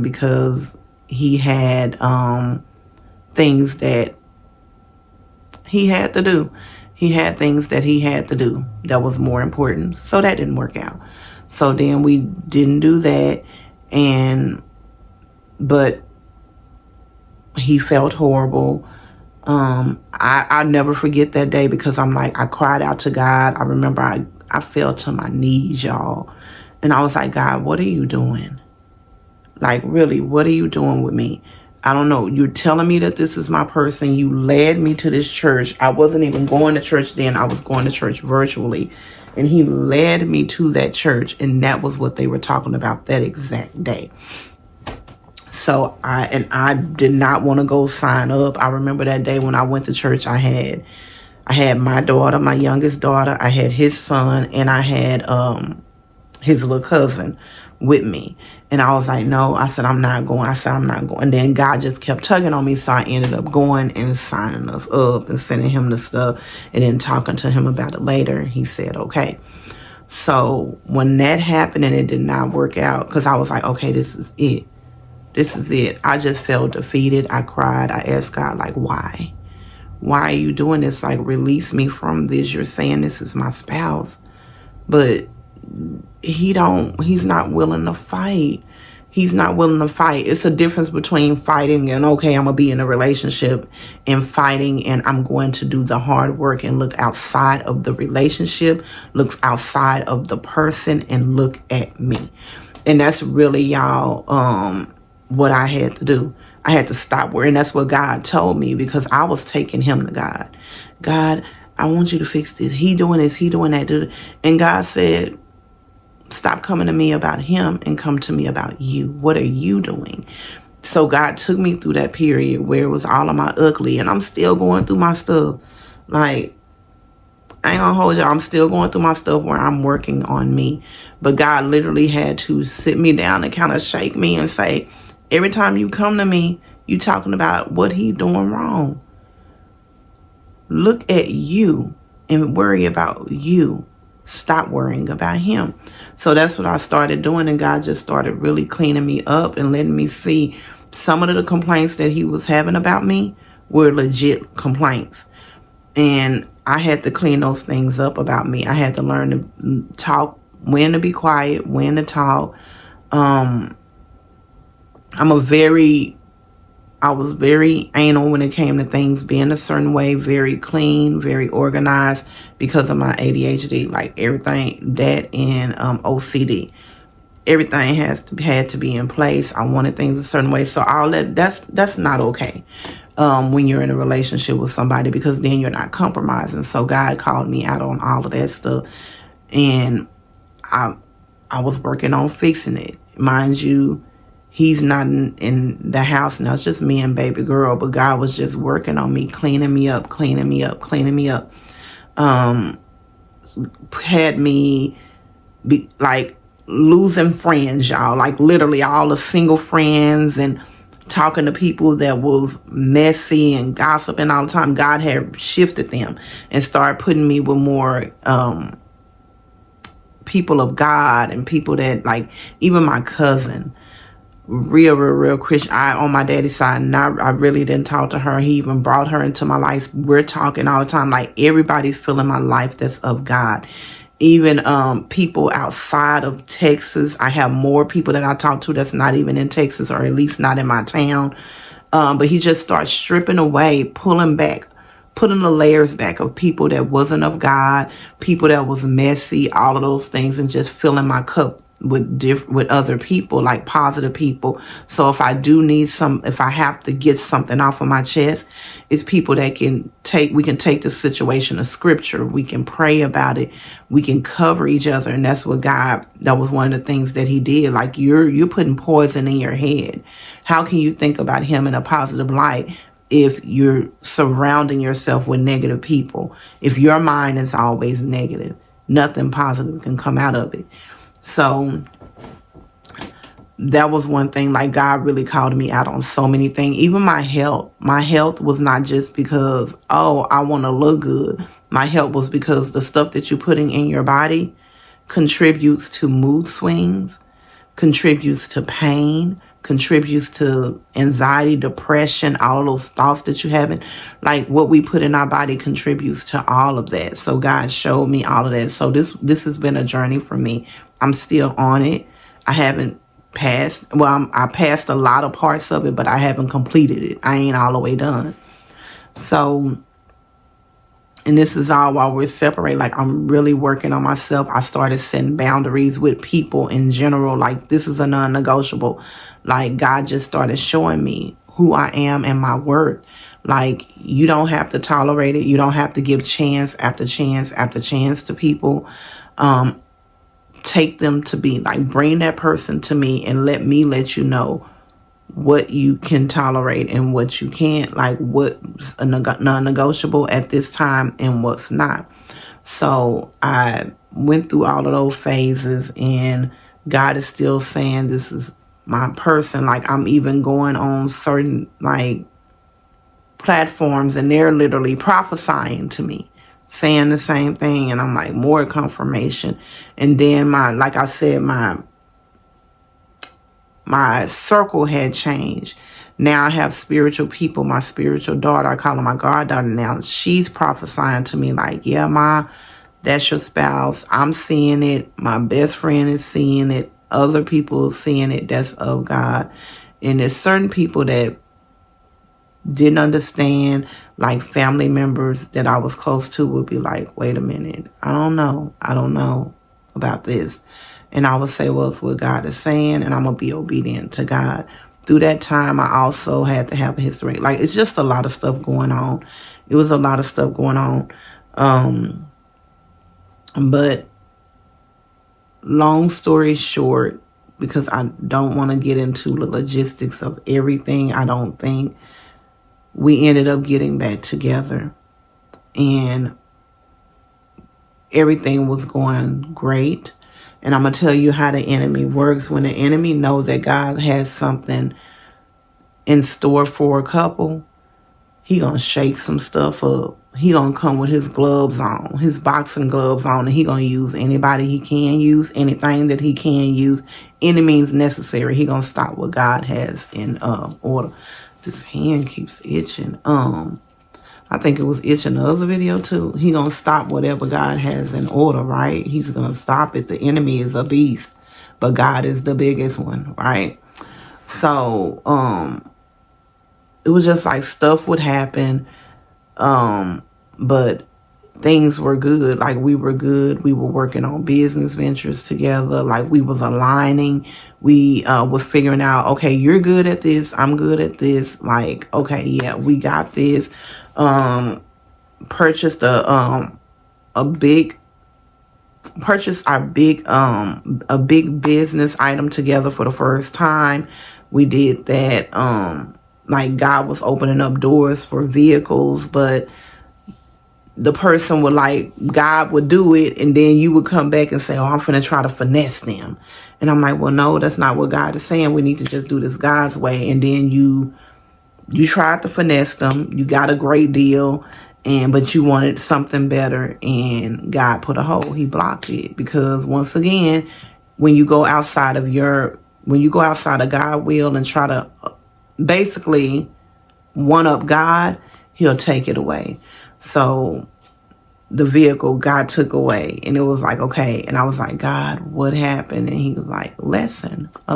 because he had things that he had to do. He had things that he had to do that was more important. So that didn't work out. So then we didn't do that. But he felt horrible. I never forget that day because I cried out to God. I remember I fell to my knees, y'all. And I was like, God, what are you doing? Like, really, what are you doing with me? I don't know. You're telling me that this is my person. You led me to this church. I wasn't even going to church then. I was going to church virtually. And he led me to that church. And that was what they were talking about that exact day. So I did not want to go sign up. I remember that day when I went to church, I had my daughter, my youngest daughter, I had his son, and I had his little cousin with me. And I was like, no, I said, I'm not going. And then God just kept tugging on me. So I ended up going and signing us up and sending him the stuff and then talking to him about it later. He said, okay. So when that happened and it did not work out, because I was like, okay, this is it. This is it. I just felt defeated. I cried. I asked God, like, why? Why are you doing this? Like, release me from this. You're saying this is my spouse. But he's not willing to fight. He's not willing to fight. It's a difference between fighting and, okay, I'm going to be in a relationship, and fighting and I'm going to do the hard work and look outside of the relationship, look outside of the person and look at me. And that's really, y'all, what I had to do. I had to stop worrying. That's what God told me, because I was taking him to God. God, I want you to fix this. He doing this. He doing that. And God said, stop coming to me about him and come to me about you. What are you doing? So God took me through that period where it was all of my ugly, and I'm still going through my stuff. Like, I ain't gonna hold you. I'm still going through my stuff where I'm working on me. But God literally had to sit me down and kind of shake me and say, every time you come to me, you talking about what he doing wrong. Look at you and worry about you. Stop worrying about him. So that's what I started doing. And God just started really cleaning me up and letting me see some of the complaints that he was having about me were legit complaints. And I had to clean those things up about me. I had to learn to talk, when to be quiet, when to talk. I was very anal when it came to things being a certain way, very clean, very organized because of my ADHD, like everything, that and OCD. Everything had to be in place. I wanted things a certain way. So all that's not okay when you're in a relationship with somebody, because then you're not compromising. So God called me out on all of that stuff. And I was working on fixing it. Mind you, he's not in the house now. It's just me and baby girl. But God was just working on me, cleaning me up. Had me be like losing friends, y'all. Like literally all the single friends and talking to people that was messy and gossiping all the time. God had shifted them and started putting me with more people of God and people that, like, even my cousin, real Christian. On my daddy's side, I really didn't talk to her. He even brought her into my life. We're talking all the time. Like, everybody's feeling my life that's of God. Even people outside of Texas. I have more people that I talk to that's not even in Texas, or at least not in my town. But he just starts stripping away, pulling back, putting the layers back of people that wasn't of God, people that was messy, all of those things, and just filling my cup with other people, like positive people. So if I do need if I have to get something off of my chest, it's people that we can take the situation of scripture. We can pray about it. We can cover each other. And that's what that was one of the things that he did. Like, you're putting poison in your head. How can you think about him in a positive light if you're surrounding yourself with negative people? If your mind is always negative, nothing positive can come out of it. So that was one thing. Like, God really called me out on so many things. Even my health. My health was not just because, oh, I want to look good. My health was because the stuff that you're putting in your body contributes to mood swings, contributes to pain, contributes to anxiety, depression, all of those thoughts that you're having. Like what we put in our body contributes to all of that. So God showed me all of that. So this has been a journey for me. I'm still on it. I haven't passed. Well, I passed a lot of parts of it, but I haven't completed it. I ain't all the way done. So, and this is all while we're separated. Like, I'm really working on myself. I started setting boundaries with people in general. Like, this is a non-negotiable. Like, God just started showing me who I am and my worth. Like, you don't have to tolerate it. You don't have to give chance after chance after chance to people. Take them to be like, bring that person to me and let me let you know what you can tolerate and what you can't, like what's a non-negotiable at this time and what's not. So I went through all of those phases, and God is still saying, this is my person. Like, I'm even going on certain like platforms and they're literally prophesying to me, saying the same thing. And I'm like, more confirmation. And then like I said, my circle had changed. Now I have spiritual people. My spiritual daughter, I call her my goddaughter now. She's prophesying to me like, yeah, Ma, that's your spouse. I'm seeing it. My best friend is seeing it. Other people are seeing it. That's of God. And there's certain people that didn't understand, like family members that I was close to would be like, wait a minute, I don't know about this. And I would say, well, it's what God is saying, and I'm going to be obedient to God. Through that time, I also had to have a history. Like, it's just a lot of stuff going on. It was a lot of stuff going on. But long story short, because I don't want to get into the logistics of everything, I don't think we ended up getting back together, and everything was going great. And I'm going to tell you how the enemy works. When the enemy knows that God has something in store for a couple, he going to shake some stuff up. He going to come with his gloves on, his boxing gloves on, and he going to use anybody he can use, anything that he can use, any means necessary. He going to stop what God has in order. This hand keeps itching. I think it was itching the other video too. He gonna stop whatever God has in order, right? He's gonna stop it. The enemy is a beast, but God is the biggest one, right? So, it was just like stuff would happen, but things were good. Like, we were good. We were working on business ventures together. Like, we was aligning. We was figuring out, okay, you're good at this. I'm good at this. Like, okay, yeah, we got this. Purchased a big business item together for the first time. We did that. Like, God was opening up doors for vehicles, but the person would, like, God would do it, and then you would come back and say, oh, I'm finna try to finesse them. And I'm like, well, no, that's not what God is saying. We need to just do this God's way. And then you tried to finesse them. You got a great deal, but you wanted something better, and God put a hold. He blocked it, because once again, when you go outside of God's will and try to basically one up God, he'll take it away. So the vehicle God took away, and it was like, okay. And I was like, God, what happened? And he was like, a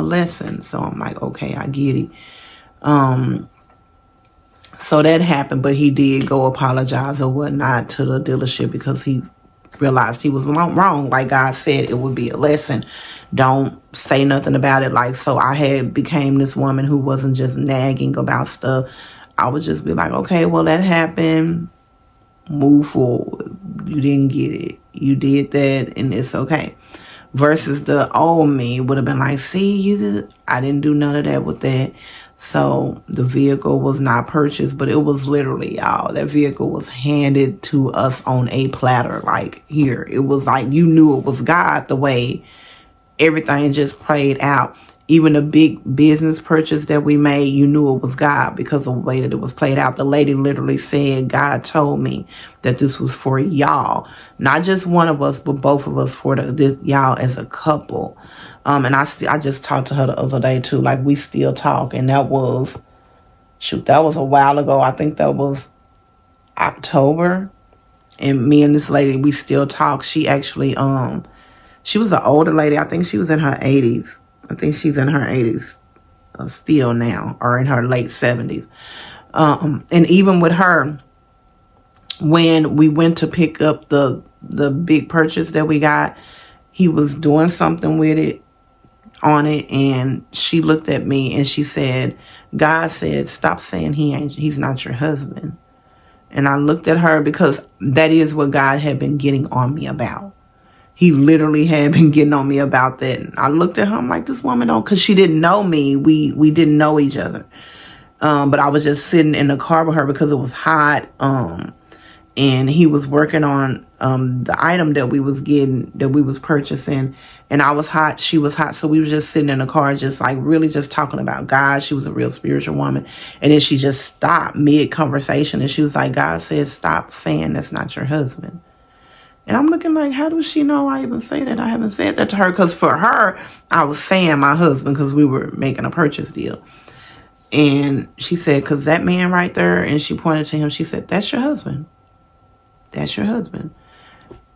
lesson. So I'm like, okay, I get it. So that happened, but he did go apologize or whatnot to the dealership, because he realized he was wrong. Like God said, it would be a lesson. Don't say nothing about it. Like, so I had became this woman who wasn't just nagging about stuff. I would just be like, okay, well, that happened. Move forward. You didn't get it. You did that, and it's okay. Versus the old me would have been like, see, I didn't do none of that with that. So the vehicle was not purchased, but it was literally, y'all, that vehicle was handed to us on a platter. Like, here, it was like, you knew it was God the way everything just played out. Even a big business purchase that we made, you knew it was God because of the way that it was played out. The lady literally said, God told me that this was for y'all. Not just one of us, but both of us, for y'all as a couple. And I just talked to her the other day too. Like, we still talk. And that was a while ago. I think that was October. And me and this lady, we still talk. She actually, she was an older lady. I think she was in her 80s. I think she's in her 80s still now, or in her late 70s. And even with her, when we went to pick up the big purchase that we got, he was doing something with it, on it, and she looked at me and she said, God said, stop saying he's not your husband. And I looked at her, because that is what God had been getting on me about. He literally had been getting on me about that. And I looked at her, I'm like, this woman don't, because she didn't know me. We didn't know each other. But I was just sitting in the car with her because it was hot. And he was working on the item that we was purchasing. And I was hot, she was hot. So we were just sitting in the car, just like really just talking about God. She was a real spiritual woman. And then she just stopped mid-conversation. And she was like, God said, stop saying that's not your husband. And I'm looking like, how does she know I even say that? I haven't said that to her. Because for her, I was saying my husband, because we were making a purchase deal. And she said, because that man right there, and she pointed to him, she said, that's your husband. That's your husband.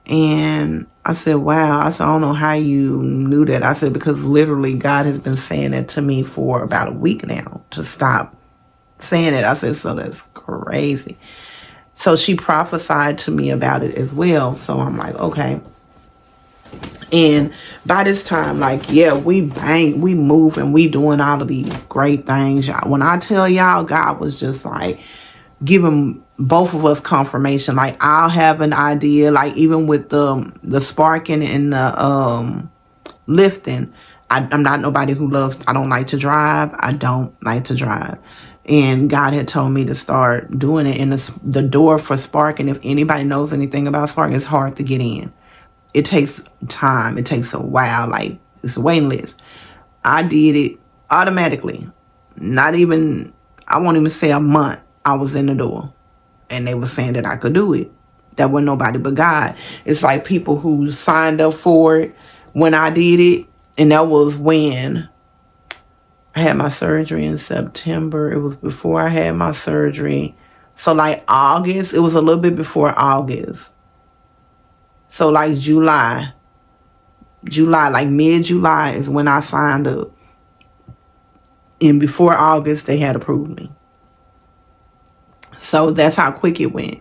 And I said, wow. I said, I don't know how you knew that. I said, because literally God has been saying that to me for about a week now, to stop saying it. I said, so that's crazy. So she prophesied to me about it as well. So I'm like, okay. And by this time, like, yeah, we bang, we move, and we doing all of these great things. When I tell y'all, God was just like giving both of us confirmation. Like, I'll have an idea, like even with the sparking and the lifting. I'm not nobody who loves, I don't like to drive. I don't like to drive. And God had told me to start doing it. And the door for sparking, if anybody knows anything about sparking, it's hard to get in. It takes time. It takes a while. Like, it's a waiting list. I did it automatically. Not even, I won't even say a month. I was in the door. And they were saying that I could do it. That wasn't nobody but God. It's like people who signed up for it when I did it. And that was when I had my surgery in September. It was before I had my surgery. So like August, it was a little bit before August. So like July, like mid-July is when I signed up. And before August, they had approved me. So that's how quick it went.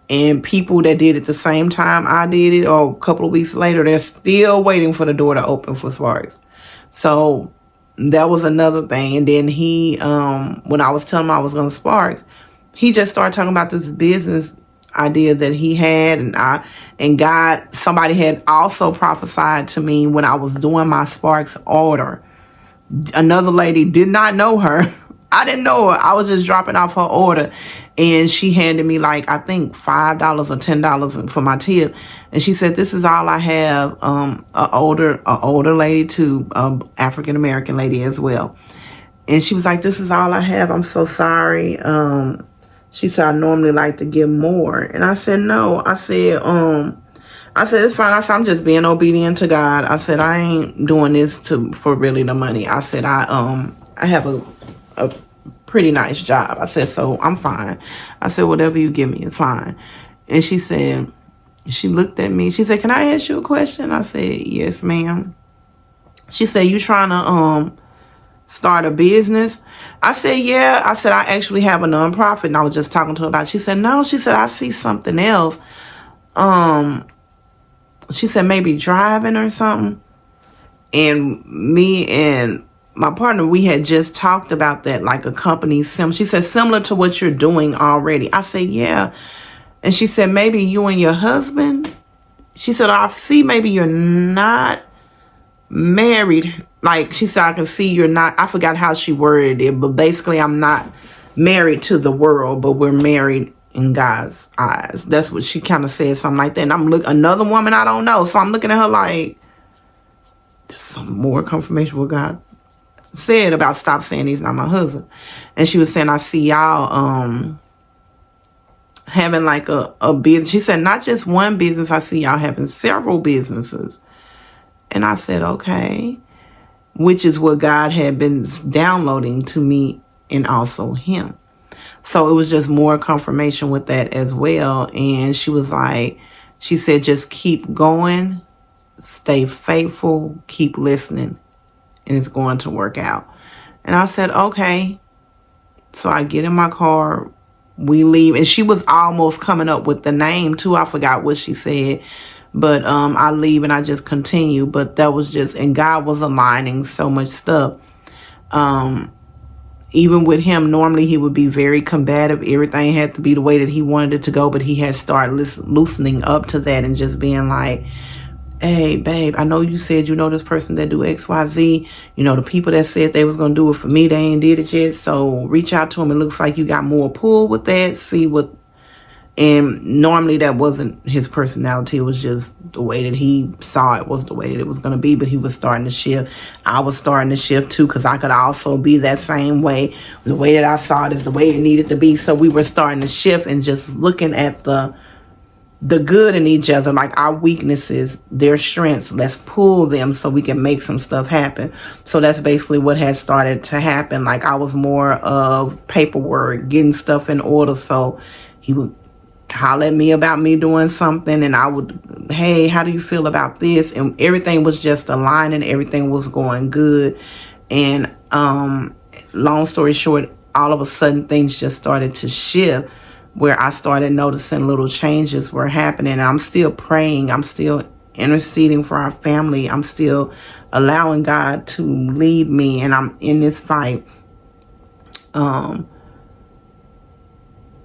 And people that did it the same time I did it, or a couple of weeks later, they're still waiting for the door to open for Sparks. So that was another thing. And then he, when I was telling him I was going to Sparks, he just started talking about this business idea that he had. And God, somebody had also prophesied to me when I was doing my Sparks order. Another lady, did not know her. I didn't know her. I was just dropping off her order. And she handed me like, I think $5 or $10 for my tip. And she said, this is all I have. A older lady too, African-American lady as well. And she was like, this is all I have. I'm so sorry. She said, I normally like to give more. And I said, no. I said, it's fine. I said, I'm just being obedient to God. I said, I ain't doing this for really the money. I said, I have a pretty nice job. I said, so I'm fine. I said, whatever you give me is fine. And she said, she looked at me. She said, can I ask you a question? I said, yes, ma'am. She said, you trying to start a business? I said, yeah. I said, I actually have a nonprofit. And I was just talking to her about it. She said, no. She said, I see something else. She said, maybe driving or something. And me and my partner, we had just talked about that, like a company. She said, similar to what you're doing already. I said, yeah. And she said, maybe you and your husband? She said, I see maybe you're not married. Like, she said, I can see you're not, I forgot how she worded it, but basically I'm not married to the world, but we're married in God's eyes. That's what she kind of said, something like that. And I'm another woman I don't know. So I'm looking at her like, there's some more confirmation with God said about stop saying he's not my husband. And she was saying, I see y'all having like a business. She said, not just one business, I see y'all having several businesses. And I said, okay, which is what God had been downloading to me and also him. So it was just more confirmation with that as well. And she was like, she said, just keep going, stay faithful, keep listening, and it's going to work out. And I said, okay. So I get in my car, we leave, and she was almost coming up with the name too. I forgot what she said, but I leave and I just continue. But that was just, and God was aligning so much stuff. Even with him, normally he would be very combative. Everything had to be the way that he wanted it to go, but he had started loosening up to that and just being like, hey, babe, I know you said you know this person that do XYZ. You know, the people that said they was going to do it for me, they ain't did it yet. So reach out to them. It looks like you got more pull with that. See what... And normally that wasn't his personality. It was just the way that he saw it was the way that it was going to be. But he was starting to shift. I was starting to shift too, because I could also be that same way. The way that I saw it is the way it needed to be. So we were starting to shift and just looking at the good in each other, like our weaknesses, their strengths. Let's pull them so we can make some stuff happen. So that's basically what had started to happen. Like I was more of paperwork, getting stuff in order. So he would holler at me about me doing something, and I would, hey, how do you feel about this? And everything was just aligning, everything was going good. And long story short, all of a sudden things just started to shift, where I started noticing little changes were happening. I'm still praying, I'm still interceding for our family, I'm still allowing God to lead me, and I'm in this fight.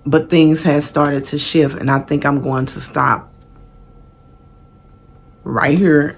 But things have started to shift, and I think I'm going to stop right here